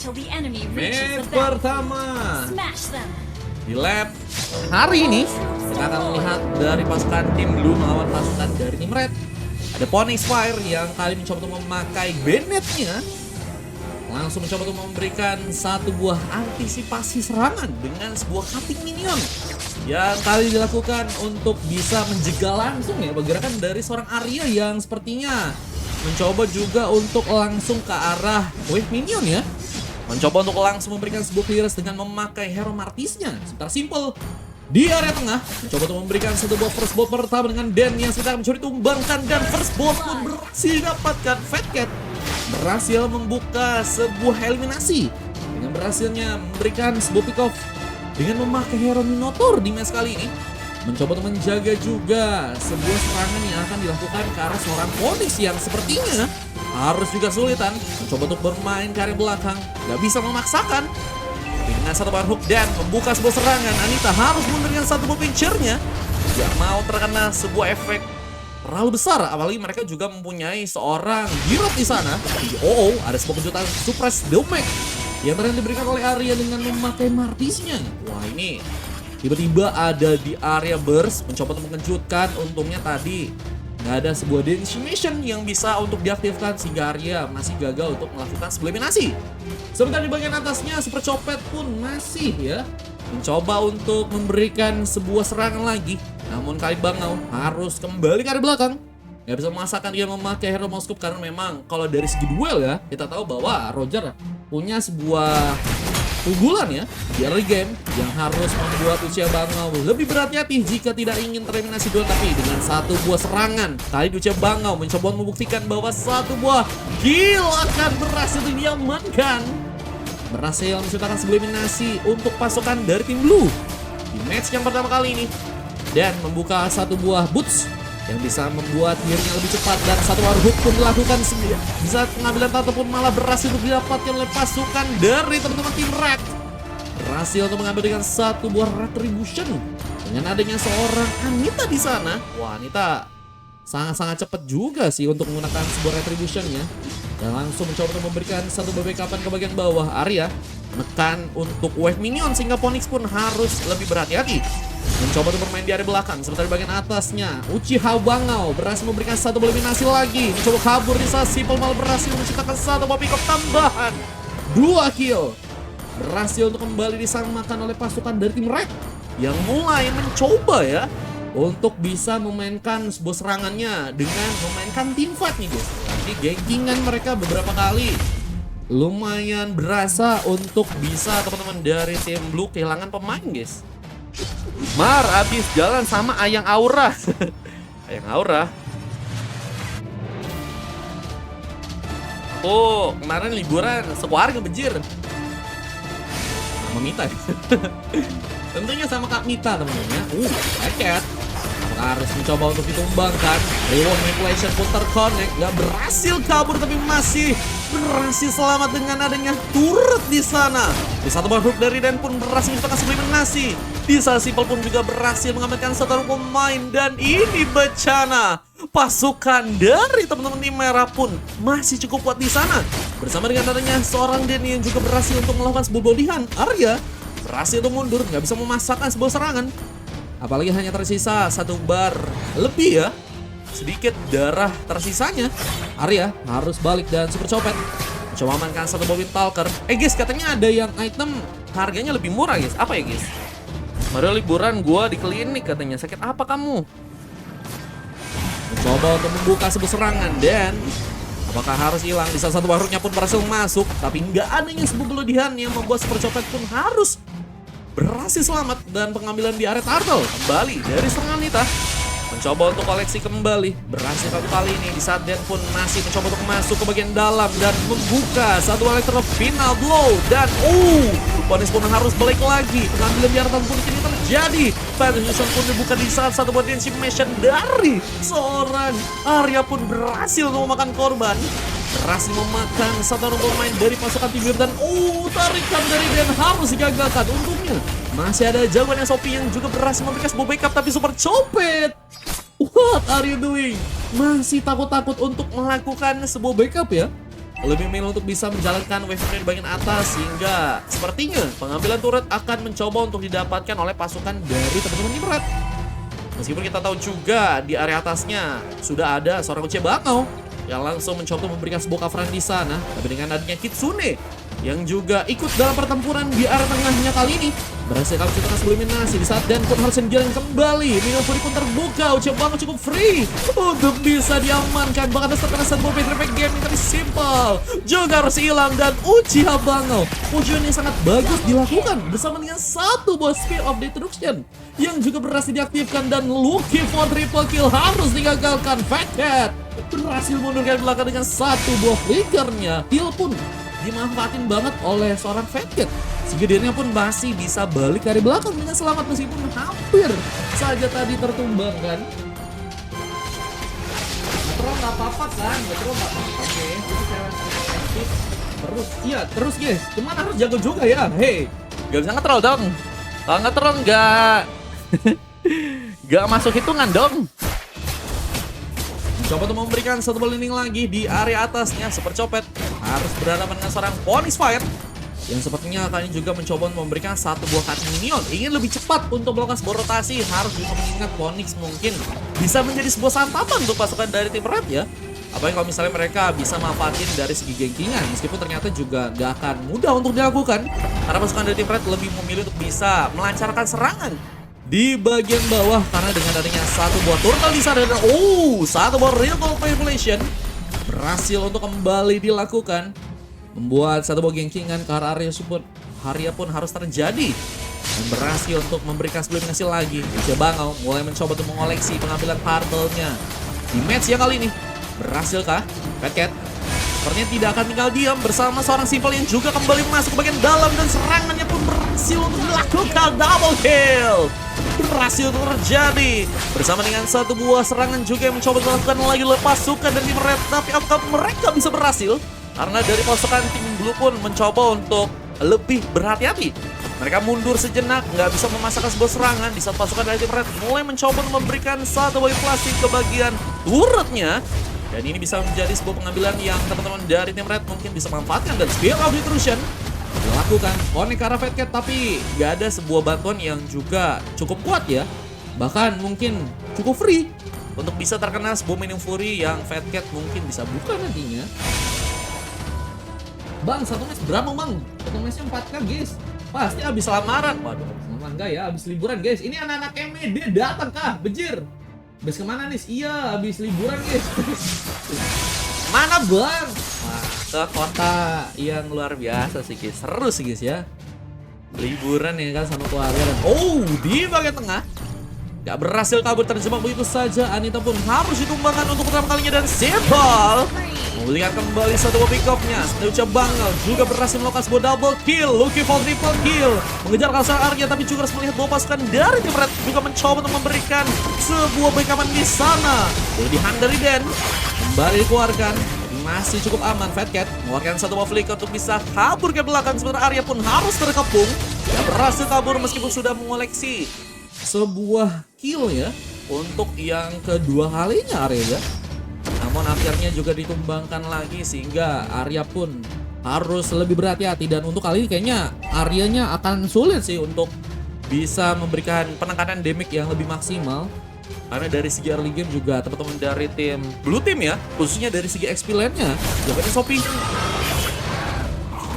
till the enemy reaches Match the battlefield. pertama Smash them. di lap hari ini kita akan melihat dari pasukan tim Blue melawan pasukan dari tim Red. Ada Phoenix Fire yang kali mencoba untuk memakai Bennett-nya, langsung mencoba untuk memberikan satu buah antisipasi serangan dengan sebuah cutting minion yang kali dilakukan untuk bisa menjegal langsung ya pergerakan dari seorang Arya yang sepertinya mencoba juga untuk langsung ke arah wave minion ya. Mencoba untuk langsung memberikan sebuah clearance dengan memakai Hero Martisnya. Sebentar simple di area tengah, mencoba untuk memberikan satu buah first blood pertama dengan Dan yang sedang mencuri tumbangkan, dan first blood pun berhasil didapatkan. Fat Cat berhasil membuka sebuah eliminasi dengan berhasilnya memberikan sebuah pick off dengan memakai Hero Minotaur di match kali ini. Mencoba untuk menjaga juga sebuah serangan yang akan dilakukan ke arah seorang Phoenix yang sepertinya harus juga sulitan mencoba untuk bermain ke area belakang, gak bisa memaksakan. Dengan satu bar hook dan membuka sebuah serangan, Anita harus memberikan satu buah pincernya. Gak mau terkena sebuah efek terlalu besar, apalagi mereka juga mempunyai seorang Girot di sana. Ada sebuah kejutan suppress damage yang ternyata diberikan oleh Arya dengan memakai Martisnya. Wah, ini tiba-tiba ada di area burst, mencoba untuk mengejutkan. Untungnya tadi nggak ada sebuah decimation yang bisa untuk diaktifkan sehingga Arya masih gagal untuk melakukan sebuah eliminasi. Sebentar di bagian atasnya, Super Copet pun masih ya mencoba untuk memberikan sebuah serangan lagi. Namun kali Bangau harus kembali ke area belakang. Nggak bisa memasakkan dia memakai Hero Mouse karena memang kalau dari segi duel ya, kita tahu bahwa Roger punya sebuah unggulan ya di early game yang harus membuat Uchiha Bangau lebih berhati-hati jika tidak ingin tereliminasi duel. Tapi dengan satu buah serangan kali Uchiha Bangau mencoba membuktikan bahwa satu buah kill akan berhasil diamankan, berhasil menciptakan sebuah eliminasi untuk pasukan dari tim Blue di match yang pertama kali ini, dan membuka satu buah boots yang bisa membuat dirinya lebih cepat, dan satu war hook pun dilakukan bisa pengambilan tato pun malah berhasil untuk didapatkan oleh pasukan dari teman-teman tim Red. Berhasil untuk mengambil dengan satu buah retribution dengan adanya seorang Anita di sana. Wah, Anita sangat-sangat cepat juga sih untuk menggunakan sebuah retribution ya, dan langsung mencoba untuk memberikan satu backupan ke bagian bawah. Arya menekan untuk wave minion sehingga Phoenix pun harus lebih berhati-hati mencoba untuk bermain di area belakang. Sementara di bagian atasnya Uchiha Bangau berhasil memberikan satu eliminasi lagi, mencoba kabur di saat Simple malah berhasil menciptakan satu pick up tambahan, 2 kill. Berhasil untuk kembali disamakan oleh pasukan dari tim Red yang mulai mencoba ya untuk bisa memainkan sebuah serangannya dengan memainkan team fight nih guys. Jadi gengkingan mereka beberapa kali lumayan berasa untuk bisa teman-teman dari tim Blue kehilangan pemain guys. Mar abis jalan sama Ayang Aura. Ayang Aura. Oh, kemarin liburan sekeluarga bejir. Sama Mita. Tentunya sama Kak Mita teman-teman ya. Paket. Harus mencoba untuk ditumbangkan. Reward manipulation pun terconnect, gak berhasil kabur tapi masih berhasil selamat dengan adanya turret di sana. Di satu bar hook dari Dan pun berhasil menciptakan sebuah eliminasi. Di saat Simple pun juga berhasil mengamankan satu pemain, dan ini bencana. Pasukan dari teman-teman tim merah pun masih cukup kuat di sana. Bersama dengan adanya seorang Dan yang juga berhasil untuk melakukan sebuah bodihan. Arya berhasil untuk mundur, gak bisa memasakkan sebuah serangan. Apalagi hanya tersisa satu bar lebih ya. Sedikit darah tersisanya. Arya harus balik dan Super Copet coba amankan satu Bobin Talker. Guys, katanya ada yang item harganya lebih murah guys. Apa ya guys? Kemarin liburan gua di klinik katanya. Sakit apa kamu? Mencoba untuk membuka sebuah serangan, dan apakah harus hilang? Di salah satu baruknya pun berhasil masuk, tapi nggak adanya sebuah keledihan yang membuat Super Copet pun harus berhasil selamat, dan pengambilan di area turtle kembali dari serangan Nita. Mencoba untuk koleksi kembali, berhasil satu kali ini di saat Dan pun masih mencoba untuk masuk ke bagian dalam dan membuka satu elektro final blow, dan Phoenix pun harus balik lagi. Pengambilan di area turtle pun kini terjadi. Penetration pun dibuka di saat satu buat decimation dari seorang Arya pun berhasil untuk memakan korban. Berhasil memakan satu orang pemain dari pasukan tim biru, dan tarikan dari Dan harus digagalkan. Untungnya masih ada jagoan SOP yang juga berhasil memberikan sebuah backup, tapi Super Copet, what are you doing? Masih takut-takut untuk melakukan sebuah backup ya. lebih memilih untuk bisa menjalankan wave di bagian atas, sehingga sepertinya pengambilan turret akan mencoba untuk didapatkan oleh pasukan dari teman-teman tim red. Meskipun kita tahu juga di area atasnya sudah ada seorang Uchiha Bangau yang langsung mencoba memberikan sebuah coveran di sana. Tapi dengan adanya Kitsune yang juga ikut dalam pertempuran di area tengahnya kali ini, berhasil kali kita sebelum eliminasi di saat Dan pun harus menjalin kembali. Minion Fury pun terbuka, Uchiha Bangau cukup free untuk bisa diamankan. Bahkan terkena satu buah Patrick game tapi simple juga harus hilang, dan Uchiha Bangau pujian yang sangat bagus dilakukan bersama dengan satu buah Spear of Destruction yang juga berhasil diaktifkan, dan looking for triple kill harus digagalkan. Fat Cat berhasil mundur ke belakang dengan satu buah flickernya. Heal pun dimanfaatin banget oleh seorang Fat Cat, sehingga dirinya pun masih bisa balik dari belakang dengan selamat meskipun hampir saja tadi tertumbang kan. Terus nggak apa-apa kan, terus nggak apa-apa. Oke, terus guys, cuman harus jago juga ya. Hei, gak bisa nge-troll dong. Kalau nge-troll nggak masuk hitungan dong. Coba untuk memberikan satu ball lagi di area atasnya. Super Copet harus berhadapan dengan seorang Phoenix Fire yang sepertinya kali ini juga mencoba memberikan satu buah cutting minion. Ingin lebih cepat untuk melakukan sebuah rotasi, harus bisa mengingat Phoenix mungkin bisa menjadi sebuah santapan untuk pasukan dari tim red ya. Apalagi kalau misalnya mereka bisa manfaatin dari segi gengkingan, meskipun ternyata juga gak akan mudah untuk dilakukan karena pasukan dari tim red lebih memilih untuk bisa melancarkan serangan di bagian bawah, karena dengan adanya satu buah turtle di sana dan satu buah real manipulation berhasil untuk kembali dilakukan, membuat satu buah gengkingan ke arah area pun harus terjadi, dan berhasil untuk memberikan sebelum hasil lagi. Uchiha Bangau mulai mencoba untuk mengoleksi pengambilan turtle-nya di match yang kali ini. Berhasilkah Fat Cat? Sepertinya tidak akan tinggal diam bersama seorang Simple yang juga kembali masuk ke bagian dalam, dan serangannya pun berhasil untuk dilakukan double kill. Berhasil terjadi bersama dengan satu buah serangan juga yang mencoba dilakukan lagi oleh pasukan dari tim red. Tapi apakah mereka bisa berhasil? Karena dari pasukan tim blue pun mencoba untuk lebih berhati-hati. Mereka mundur sejenak, nggak bisa memasakkan sebuah serangan di saat pasukan dari tim red mulai mencoba memberikan satu buah plastik ke bagian turretnya. Dan ini bisa menjadi sebuah pengambilan yang teman-teman dari tim red mungkin bisa manfaatkan, dan Spear of Destruction dilakukan connect ke arah Fat Cat, tapi gak ada sebuah bantuan yang juga cukup kuat ya. Bahkan mungkin cukup free untuk bisa terkena sebuah Minion Fury yang Fat Cat mungkin bisa buka nantinya. Bang, satu match berapa bang? Satu matchnya 4K guys. Pasti abis lamaran. Waduh, lamaran enggak ya, abis liburan guys. Ini anak-anak MED datang kah? Bejir. Abis kemana nih? Iya, abis liburan guys. Mana bang? Wah, ke kota yang luar biasa sih guys. Seru sih guys ya. Liburan ya kan sama keluarga. Dan di bagian tengah gak berhasil kabur terjebak begitu saja. Anita pun harus ditumbangkan untuk pertama kalinya, dan Simple memulihkan kembali satu buah pick up-nya. Uchiha Bangau juga berhasil melakukan sebuah double kill, looking for triple kill, mengejar kasar Arya, tapi juga harus melihat bahwa pasukan dari tim red juga mencoba untuk memberikan sebuah backup di sana. Jadi dari Dan kembali dikeluarkan, tapi masih cukup aman. Fat Cat mengeluarkan satu buah flicker untuk bisa kabur ke belakang, sementara Arya pun harus terkepung. Dia berhasil kabur meskipun sudah mengoleksi sebuah kill ya untuk yang kedua kalinya Arya. Namun akhirnya juga ditumbangkan lagi, sehingga Arya pun harus lebih berhati-hati, dan untuk kali ini kayaknya Aryanya akan sulit sih untuk bisa memberikan penekanan damage yang lebih maksimal. Karena dari segi early game juga teman-teman dari tim blue team ya, khususnya dari segi XP lane-nya, jawabannya Shopee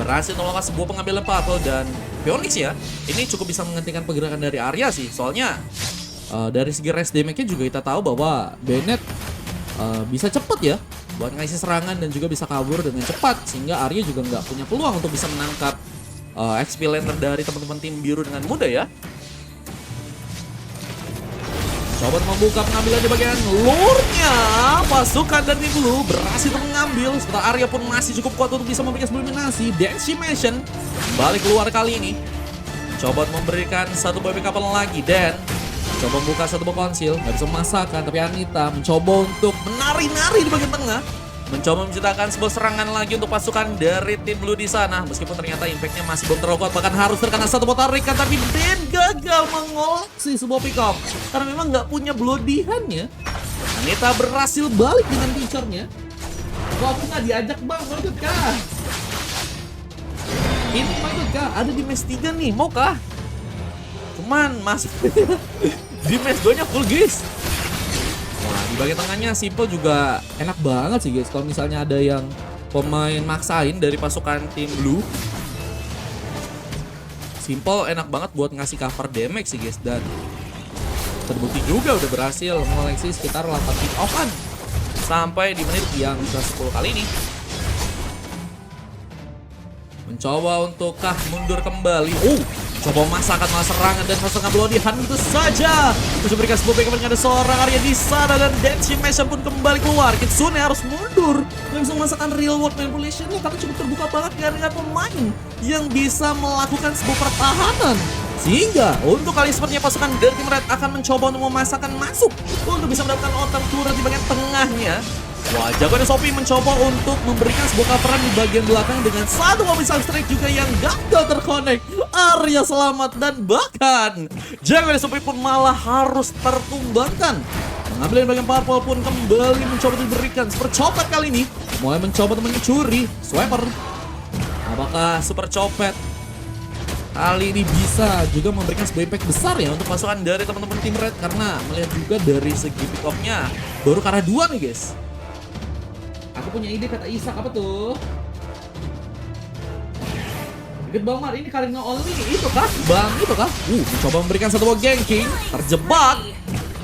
berhasil melakukan sebuah pengambilan puzzle, dan Phoenix ya, ini cukup bisa menghentikan pergerakan dari Arya sih. Soalnya dari segi rest damage-nya juga kita tahu bahwa Bennett bisa cepet ya buat ngasih serangan, dan juga bisa kabur dengan cepat, sehingga Arya juga nggak punya peluang untuk bisa menangkap XP laner dari teman-teman tim biru dengan mudah ya. Coba membuka pengambilan di bagian lurnya, pasukan dari tim blue berhasil mengambil, setelah Arya pun masih cukup kuat untuk bisa memberikan sebuah eliminasi. Decimation balik keluar kali ini, coba memberikan satu buah backup lagi, dan coba membuka satu buah konsil, nggak bisa memasakkan, tapi Anita mencoba untuk menari-nari di bagian tengah, mencoba menciptakan sebuah serangan lagi untuk pasukan dari tim blue di sana. Meskipun ternyata impactnya masih belum terlalu kuat, bahkan harus terkena satu buah tarikan, tapi Dan gagal mengoleksi sebuah pick up karena memang nggak punya bloodihan ya. Anita berhasil balik dengan teachernya. Kok aku nggak diajak bang, mau ikut kah? Ini mau ikut kah? Ada di match 3 nih, mau kah? Cuman masuk di match 2 nya full guys. Wah, di bagian tengahnya Simple juga enak banget sih guys. Kalau misalnya ada yang pemain maksain dari pasukan tim Blue, Simple enak banget buat ngasih cover damage sih guys. Dan terbukti juga udah berhasil mengoleksi sekitar 8 hit off-an sampai di menit yang ke-10 kali ini. Mencoba untuk mundur kembali. Coba memasakkan malah serangan dan pasangan blow di hand itu saja. Terus memberikan sebuah backup dengan ada seorang Arya di sana dan Denshi Mesha pun kembali keluar. Kitsune harus mundur. Gak bisa memasakkan real world manipulation-nya karena cukup terbuka banget dengan pemain yang bisa melakukan sebuah pertahanan. Sehingga untuk kali sepertinya pasukan dari tim Red akan mencoba untuk memasakkan masuk untuk bisa mendapatkan otak turret di bagian tengahnya. Wah, jagoan Sophie mencoba untuk memberikan sebuah coveran di bagian belakang dengan satu mobil strike juga yang gagal terkonek. Arya selamat dan bahkan jagoan Sophie pun malah harus tertumbangkan. Mengambil bagian purple pun kembali mencoba diberikan super copet kali ini. Mulai mencoba untuk mencuri swiper. Apakah super copet kali ini bisa juga memberikan sebuah impact besar ya untuk pasukan dari teman-teman tim Red, karena melihat juga dari segi pick off-nya baru ke arah 2 nih guys. Aku punya ide kata Isak, apa tuh? Good Bang Mar, ini Karina Only itu kah? Bang itu kah? Mencoba memberikan satu buah ganking, terjebak.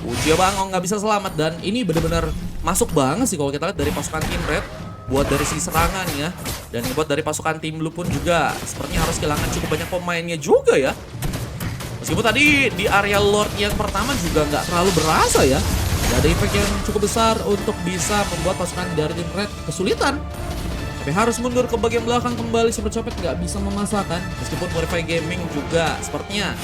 Ucia Bangong nggak bisa selamat dan ini benar-benar masuk banget sih kalau kita lihat dari pasukan tim Red. Buat dari sisi serangan ya, dan buat dari pasukan tim Blue pun juga sepertinya harus kehilangan cukup banyak pemainnya juga ya. Meskipun tadi di area Lord yang pertama juga nggak terlalu berasa ya. Gak ada impact yang cukup besar untuk bisa membuat pasukan dari tim Red kesulitan. Tapi harus mundur ke bagian belakang kembali, Super Copet nggak bisa memasakkan. Meskipun Morify Gaming juga sepertinya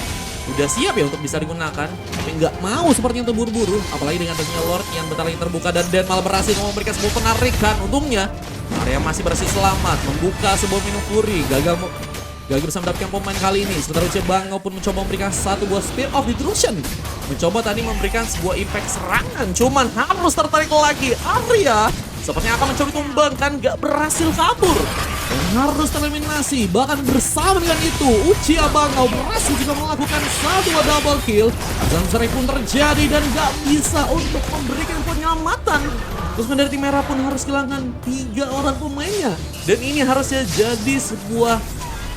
udah siap ya untuk bisa digunakan, tapi nggak mau sepertinya terburu-buru. Apalagi dengan adanya Lord yang bentar lagi terbuka dan Den malah berhasil memberikan sebuah penarikan. Untungnya area masih berhasil selamat membuka sebuah minum Fury. Gagal bisa mendapatkan pemain kali ini. Sementara Uce Bangau pun mencoba memberikan satu buah Spear of Destruction. Mencoba tadi memberikan sebuah impact serangan, cuman harus tertarik lagi. Arya sepertinya akan mencoba tumbangkan, gak berhasil kabur. Dan harus tereliminasi. Bahkan bersama dengan itu, Uchiha Bangau berhasil juga melakukan satu double kill. Zanzare pun terjadi dan gak bisa untuk memberikan penyelamatan. Terus dari tim merah pun harus kehilangan 3 orang pemainnya. Dan ini harusnya jadi sebuah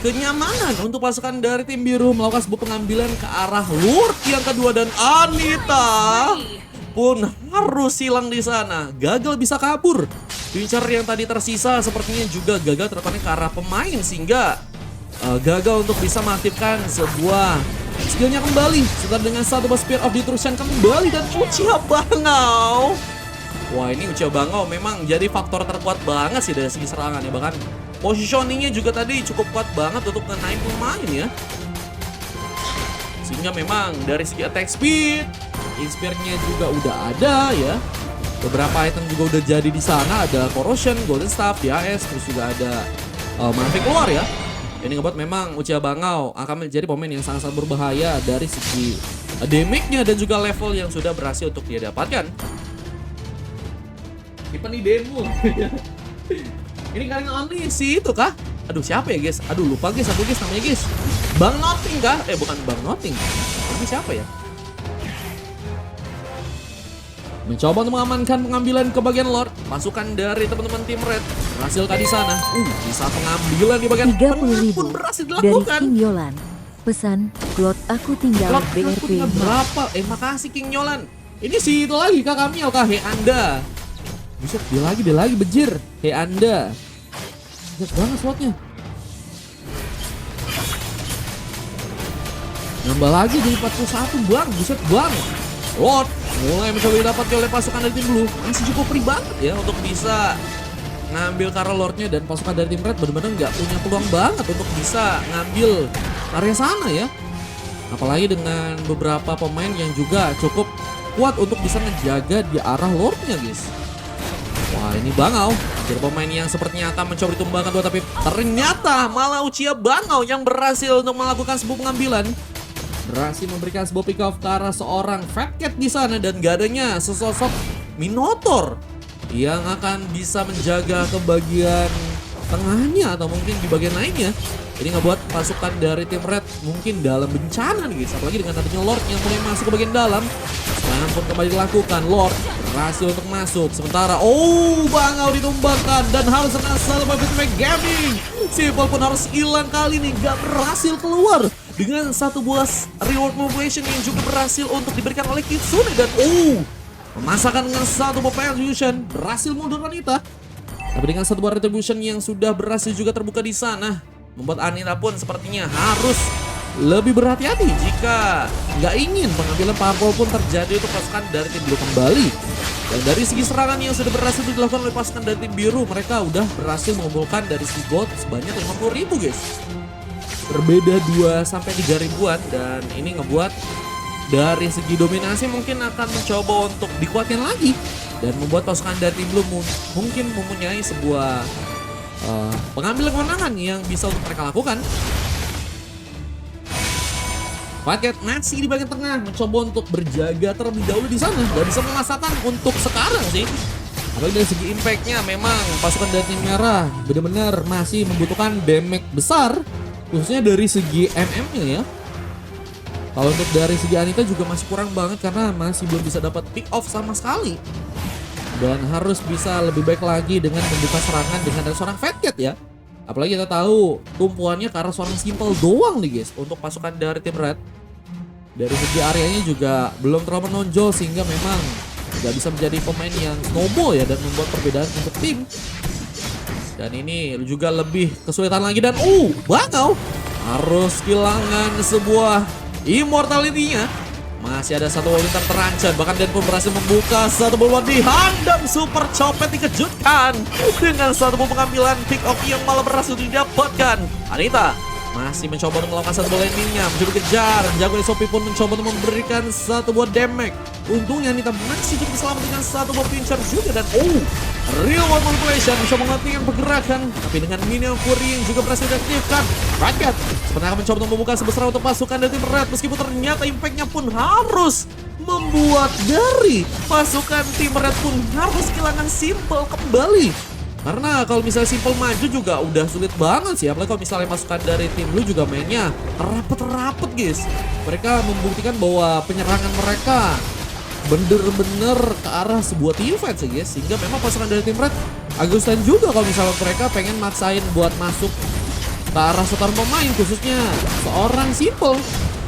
kenyamanan untuk pasukan dari tim biru melakukan sebuah pengambilan ke arah Lord yang kedua, dan Anita pun harus hilang di sana. Gagal bisa kabur. Pincer yang tadi tersisa sepertinya juga gagal terkonek ke arah pemain sehingga gagal untuk bisa mengaktifkan sebuah skillnya kembali. Setelah dengan satu Spear of Destruction kembali dan Uchiha Bangau. Wah, ini Uchiha Bangau memang jadi faktor terkuat banget sih dari segi serangan ya. Bahkan positioningnya juga tadi cukup kuat banget untuk ngenaik pemain ya. Sehingga memang dari segi attack speed, inspire-nya juga udah ada ya. Beberapa item juga udah jadi di sana, ada Corrosion, Golden Staff, DAS, terus juga ada Manfik keluar ya. Ini ngebuat memang Uchiha Bangau akan menjadi pemain yang sangat-sangat berbahaya dari segi damage-nya dan juga level yang sudah berhasil untuk dia dapatkan. Ini demo. Ini Karina Only si itu kah? Aduh, siapa ya guys? Aduh, lupa guys, aku guys namanya guys. Bang Nothing kah? Bukan Bang Nothing. Ini siapa ya? Mencoba untuk mengamankan pengambilan ke bagian Lord. Pasukan dari teman-teman tim Red berhasil di sana. Bisa pengambilan di bagian 30.000 pun berhasil dari dilakukan. King Yolan. Pesan, slot aku tinggal Slot aku BRP. tinggal berapa? Makasih King Yolan. Ini si itu lagi kak kami kah? Hei Anda. Buset, dia lagi bejir. Hei Anda. Buset banget slotnya. Nambah lagi jadi 41 bang. Buset bang. Lord mulai mencoba didapatkan oleh pasukan dari tim Blue. Masih cukup free banget ya untuk bisa ngambil karena Lordnya, dan pasukan dari tim Red benar-benar nggak punya peluang banget untuk bisa ngambil area sana ya. Apalagi dengan beberapa pemain yang juga cukup kuat untuk bisa ngejaga di arah Lordnya guys. Wah, ini Bangau jadi pemain yang sepertinya akan mencoba ditumbangkan dua, tapi ternyata malah Uchiha Bangau yang berhasil untuk melakukan sebuah pengambilan. Berhasil memberikan sebuah pick off ke arah seorang Fat Cat di sana, dan gak adanya sesosok Minotaur yang akan bisa menjaga ke bagian tengahnya atau mungkin di bagian lainnya. Ini ngebuat pasukan dari tim Red mungkin dalam bencana nih guys. Apalagi dengan adanya Lord yang mulai masuk ke bagian dalam. Serangan pun kembali dilakukan. Lord berhasil untuk masuk. Sementara Bangau ditumbangkan dan harus kena satu Pacific Gaming. Simple pun harus hilang kali ini. Gak berhasil keluar. Dengan satu buah reward motivation yang juga berhasil untuk diberikan oleh Kitsune. Dan memasakkan dengan satu buah Fusion. Berhasil mundur wanita. Tapi dengan satu buah retribution yang sudah berhasil juga terbuka di sana, membuat Anita pun sepertinya harus lebih berhati-hati jika nggak ingin pengambilan parpol pun terjadi untuk pasukan dari tim biru kembali. Dan dari segi serangan yang sudah berhasil dilakukan oleh pasukan dari tim biru, mereka udah berhasil mengumpulkan dari segi gold sebanyak 50.000 guys. Berbeda 2-3 ribuan, dan ini ngebuat dari segi dominasi mungkin akan mencoba untuk dikuatkan lagi. Dan membuat pasukan dari tim blue mungkin mempunyai sebuah pengambilan kemenangan yang bisa untuk mereka lakukan. Paket masih di bagian tengah mencoba untuk berjaga terlebih dahulu di sana. Gak bisa merasakan untuk sekarang sih. Apalagi dari segi impactnya memang pasukan dari tim merah benar-benar masih membutuhkan damage besar, khususnya dari segi MM-nya ya. Kalau untuk dari segi Anita juga masih kurang banget karena masih belum bisa dapat pick off sama sekali. Dan harus bisa lebih baik lagi dengan membuka serangan dengan ada seorang Fat Cat ya. Apalagi kita tahu tumpuannya karena seorang Simple doang nih guys untuk pasukan dari tim Red. Dari segi areanya juga belum terlalu menonjol sehingga memang nggak bisa menjadi pemain yang snowball ya dan membuat perbedaan untuk tim. Dan ini juga lebih kesulitan lagi dan Bangau harus kehilangan sebuah immortality-nya. Masih ada satu wanita terancam, bahkan Dan pun berhasil membuka satu bola dihandam. Super Copet dikejutkan dengan satu pengambilan pick off yang malah berhasil didapatkan. Anita masih mencoba untuk melakukan satu bola endingnya, mencoba kejar. Jago Sophie pun mencoba untuk memberikan satu buah damage. Untungnya Anita masih cukup selamat dengan satu buah pincer juga. Dan real world manipulation bisa menghentikan pergerakan, tapi dengan minion Fury yang juga berhasil diaktifkan. Rakyat sebenarnya mencoba untuk membuka sebesar untuk pasukan dari tim Red, meskipun ternyata impactnya pun harus membuat dari pasukan tim Red pun harus kehilangan Simple kembali. Karena kalau misalnya Simple maju juga udah sulit banget sih. Apalagi kalau misalnya pasukan dari tim Blue juga mainnya rapet-rapet guys. Mereka membuktikan bahwa penyerangan mereka bener-bener ke arah sebuah team fight sih guys. Sehingga memang pasukan dari tim Red agak susah juga kalau misalnya mereka pengen maksain buat masuk ke arah setor pemain, khususnya seorang Simple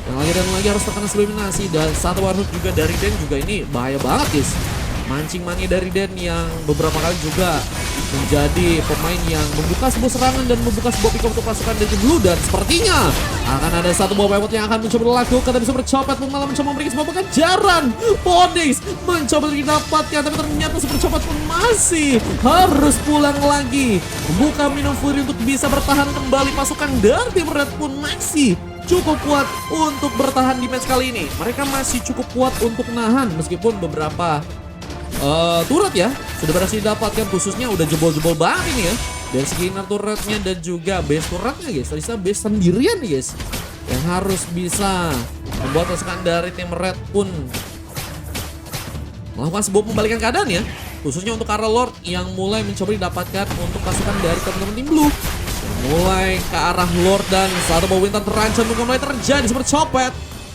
yang lagi dan lagi harus terkena eliminasi. Dan satu warhut juga dari Den juga ini bahaya banget guys. Mancing mania dari Den yang beberapa kali juga menjadi pemain yang membuka sebuah serangan dan membuka sebuah pick up untuk pasukan dari Blue. Dan sepertinya akan ada satu buah pivot yang akan mencoba dilakukan, tapi Super Copet pun malah mencoba memberikan sebuah kejaran. Phoenix mencoba didapatkan, tapi ternyata Super Copet pun masih harus pulang lagi. Membuka minum Fury untuk bisa bertahan kembali. Pasukan dari tim Red pun masih cukup kuat untuk bertahan di match kali ini. Mereka masih cukup kuat untuk nahan meskipun beberapa turret ya sudah berhasil didapatkan, khususnya udah jebol-jebol banget ini ya dari segi inner turretnya dan juga base turretnya guys. Ternyata base sendirian nih guys yang harus bisa membuat pasukan dari tim Red pun melakukan sebuah pembalikan keadaan ya, khususnya untuk Karl Lord yang mulai mencoba didapatkan untuk pasukan dari teman-teman tim Blue. Mulai ke arah Lord dan satu bawah Winter terancam untuk mulai terjadi. Super Copet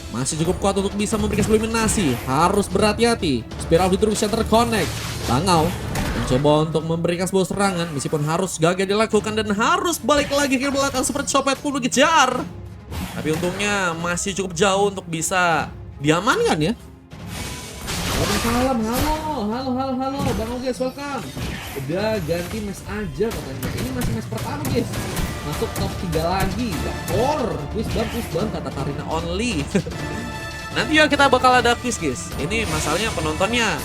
masih cukup kuat untuk bisa memberikan eliminasi. Harus berhati-hati. Spiral Distribution terconnect. Bangau mencoba untuk memberikan sebuah serangan meskipun harus gagal dilakukan dan harus balik lagi ke belakang. Super Copet pun dikejar, tapi untungnya masih cukup jauh untuk bisa diamankan ya. Salam, halo Bang guys, welcome. Udah ganti match aja katanya. Ini masih match pertama guys. Masuk top 3 lagi. Quiz bang kata Karina only. Nanti ya kita bakal ada quiz guys. Ini masalahnya penontonnya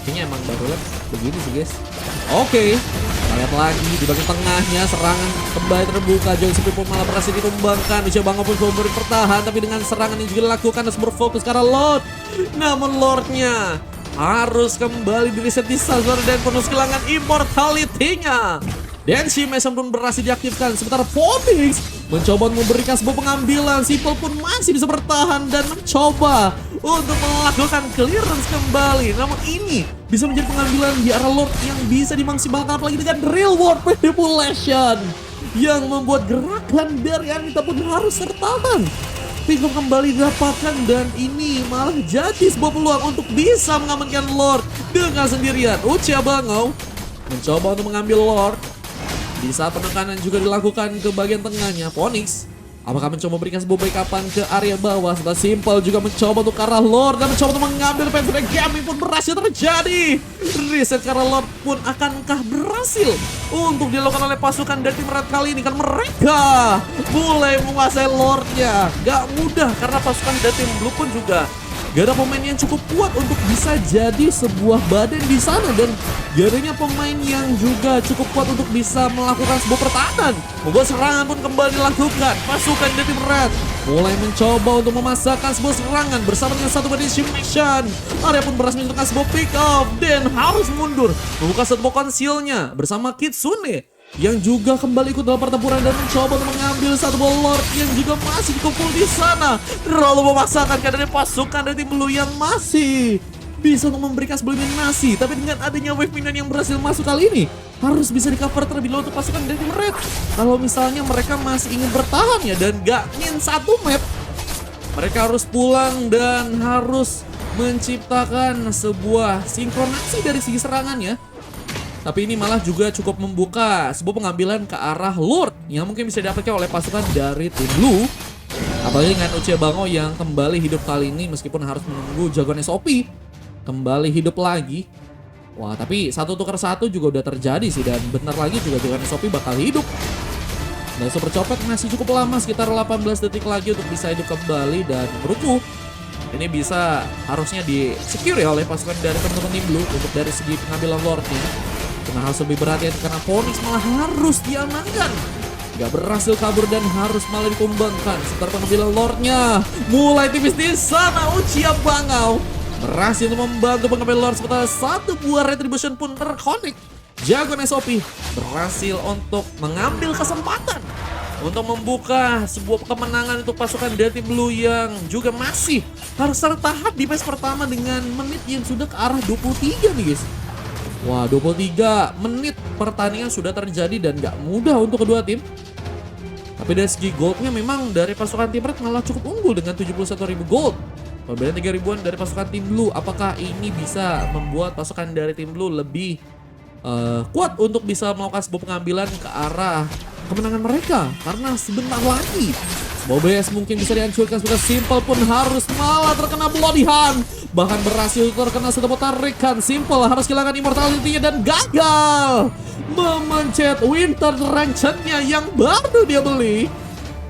kayaknya emang baru begini sih guys. Oke. Kita lihat lagi di bagian tengahnya, serangan kembali terbuka. Jauh Sepi pun malah berhasil ditumbangkan. Bisa Bang pun coba bertahan, tapi dengan serangan yang juga dilakukan harus berfokus karena Lord. Namun Lordnya harus kembali di reset di Sazor dan penuh kehilangan immortality-nya. Denshi Mason pun berhasil diaktifkan. Sementara Phoenix mencoba memberikan sebuah pengambilan. Simple pun masih bisa bertahan dan mencoba untuk melakukan clearance kembali. Namun ini bisa menjadi pengambilan di arah Lord yang bisa dimaksimalkan, apalagi dengan real world manipulation yang membuat gerakan dari Anita pun harus tertahan. Pick up kembali didapatkan dan ini malah jadi sebuah peluang untuk bisa mengamankan Lord dengan sendirian. Ucia Bangau mencoba untuk mengambil Lord. Di saat penekanan juga dilakukan ke bagian tengahnya, Phoenix apakah mencoba memberikan sebuah backupan ke area bawah? Setelah Simple juga mencoba untuk ke arah Lord dan mencoba untuk mengambil Panther Gaming pun berhasil terjadi. Reset ke arah Lord pun akankah berhasil untuk dilakukan oleh pasukan dari tim Red kali ini? Kan mereka mulai menguasai Lordnya. Gak mudah karena pasukan dari tim Blue pun juga gak ada pemain yang cukup kuat untuk bisa jadi sebuah badan di sana, dan gak adanya pemain yang juga cukup kuat untuk bisa melakukan sebuah pertahanan. Membuat serangan pun kembali dilakukan. Pasukan dari tim Red mulai mencoba untuk memasakkan sebuah serangan bersama dengan satu banding mission. Arya pun berhasil menentukan sebuah pick up dan harus mundur membuka satu concealnya bersama Kitsune yang juga kembali ikut dalam pertempuran dan mencoba untuk mengambil satu buah Lord yang juga masih dikumpul di sana. Terlalu memaksakan keadaan pasukan dari tim Blue yang masih bisa untuk memberikan sebuah eliminasi, tapi dengan adanya wave minion yang berhasil masuk kali ini harus bisa di cover terlebih dahulu untuk pasukan dari tim Red. Kalau misalnya mereka masih ingin bertahan ya dan gak min satu map, mereka harus pulang dan harus menciptakan sebuah sinkronasi dari segi serangannya. Tapi ini malah juga cukup membuka sebuah pengambilan ke arah Lord yang mungkin bisa didapatkan oleh pasukan dari tim Blue. Apalagi dengan Uchiha Bango yang kembali hidup kali ini meskipun harus menunggu jagoan SOP kembali hidup lagi. Wah, tapi satu tukar satu juga udah terjadi sih, dan bentar lagi juga jagoan SOP bakal hidup. Dan Super Copet masih cukup lama, sekitar 18 detik lagi untuk bisa hidup kembali, dan menurutku ini bisa harusnya di secure ya oleh pasukan dari teman-teman tim Blue untuk dari segi pengambilan Lordnya. Karena harus lebih berhati-hati karena Phoenix malah harus diamankan. Gak berhasil kabur dan harus malah ditumbangkan. Sebentar pengambilan Lordnya mulai tipis di sana. Uchiha Bangau berhasil untuk membantu pengambil Lord, sementara satu buah Retribution pun terkonek. Jagoan SOP berhasil untuk mengambil kesempatan untuk membuka sebuah kemenangan untuk pasukan dari tim Blue yang juga masih harus tertahan di match pertama dengan menit yang sudah ke arah 23 nih guys. Wah, 23 menit pertandingan sudah terjadi dan gak mudah untuk kedua tim. Tapi dari segi goldnya memang dari pasukan tim Red malah cukup unggul dengan 71.000 gold. Perbedaan 3 ribuan dari pasukan tim Blue. Apakah ini bisa membuat pasukan dari tim Blue lebih kuat untuk bisa melakukan sebuah pengambilan ke arah kemenangan mereka? Karena sebentar lagi Bobes mungkin bisa dihancurkan, sebenarnya Simple pun harus malah terkena Bloody Hand. Bahkan berhasil terkena satu tarikan. Simple harus kehilangan immortality-nya dan gagal memencet Winter Ranction-nya yang baru dia beli.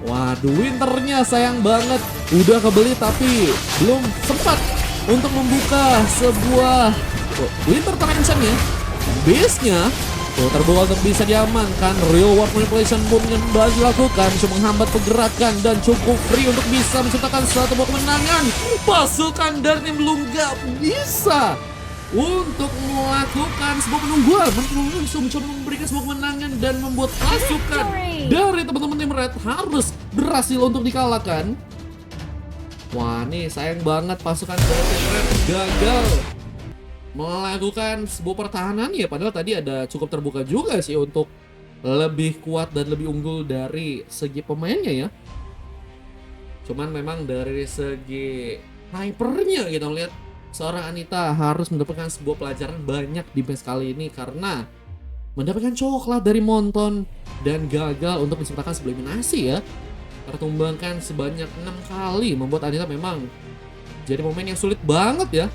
Waduh, Winternya sayang banget udah kebeli tapi belum sempat untuk membuka sebuah Winter Ranction-nya. Base-nya tuh terbawa untuk bisa diamankan. Real world manipulation pun kembali dilakukan, cuma menghambat pergerakan dan cukup free untuk bisa menciptakan satu buah kemenangan. Pasukan dari tim Blue gak bisa untuk melakukan sebuah penungguan. Mencoba memberikan sebuah kemenangan dan membuat pasukan dari teman-teman tim Red harus berhasil untuk dikalahkan. Wah, nih sayang banget pasukan dari tim Red gagal melakukan sebuah pertahanan ya, padahal tadi ada cukup terbuka juga sih untuk lebih kuat dan lebih unggul dari segi pemainnya ya. Cuman memang dari segi hypernya kita lihat seorang Anita harus mendapatkan sebuah pelajaran banyak di match kali ini karena mendapatkan coklat dari Monton dan gagal untuk menciptakan sebuah eliminasi ya. Tertumbangkan sebanyak 6 kali membuat Anita memang jadi pemain yang sulit banget ya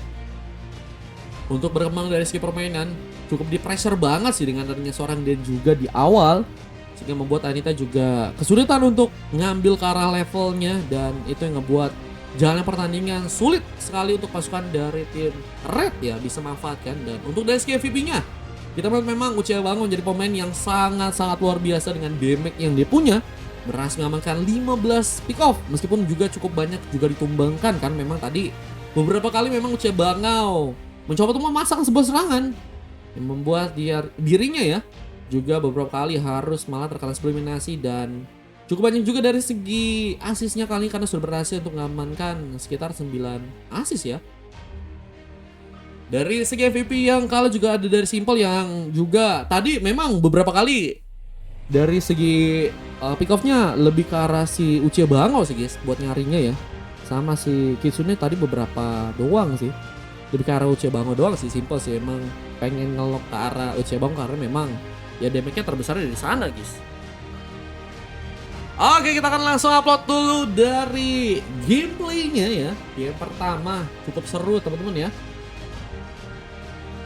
untuk berkembang dari segi permainan. Cukup di pressure banget sih dengan adanya seorang Dan juga di awal, sehingga membuat Anita juga kesulitan untuk ngambil ke arah levelnya, dan itu yang ngebuat jalannya pertandingan sulit sekali untuk pasukan dari tim Red ya bisa manfaatkan. Dan untuk dari segi MVP-nya kita melihat memang Uchiha Bango menjadi pemain yang sangat-sangat luar biasa dengan damage yang dia punya. Berhasil mengamankan 15 pick off meskipun juga cukup banyak juga ditumbangkan kan. Memang tadi beberapa kali memang Uchiha Bango mencoba untuk memasang sebuah serangan yang membuat dirinya ya juga beberapa kali harus malah terkena eliminasi dan Cukup banyak juga dari segi asisnya kali ini karena sudah berhasil untuk mengamankan sekitar 9 asis ya. Dari segi MVP yang kalah juga ada dari Simple yang juga tadi memang beberapa kali dari segi pick off-nya lebih ke arah si Uchiha Bango sih guys buat nyarinya ya. Sama si Kitsune tadi beberapa doang sih. Lebih ke arah Uchiha Bango doang sih, Simple sih emang pengen ngelok ke arah Uchiha Bango karena memang ya damage-nya terbesar dari sana guys. Oke, kita akan langsung upload dulu dari gameplaynya ya. Game pertama cukup seru teman-teman ya.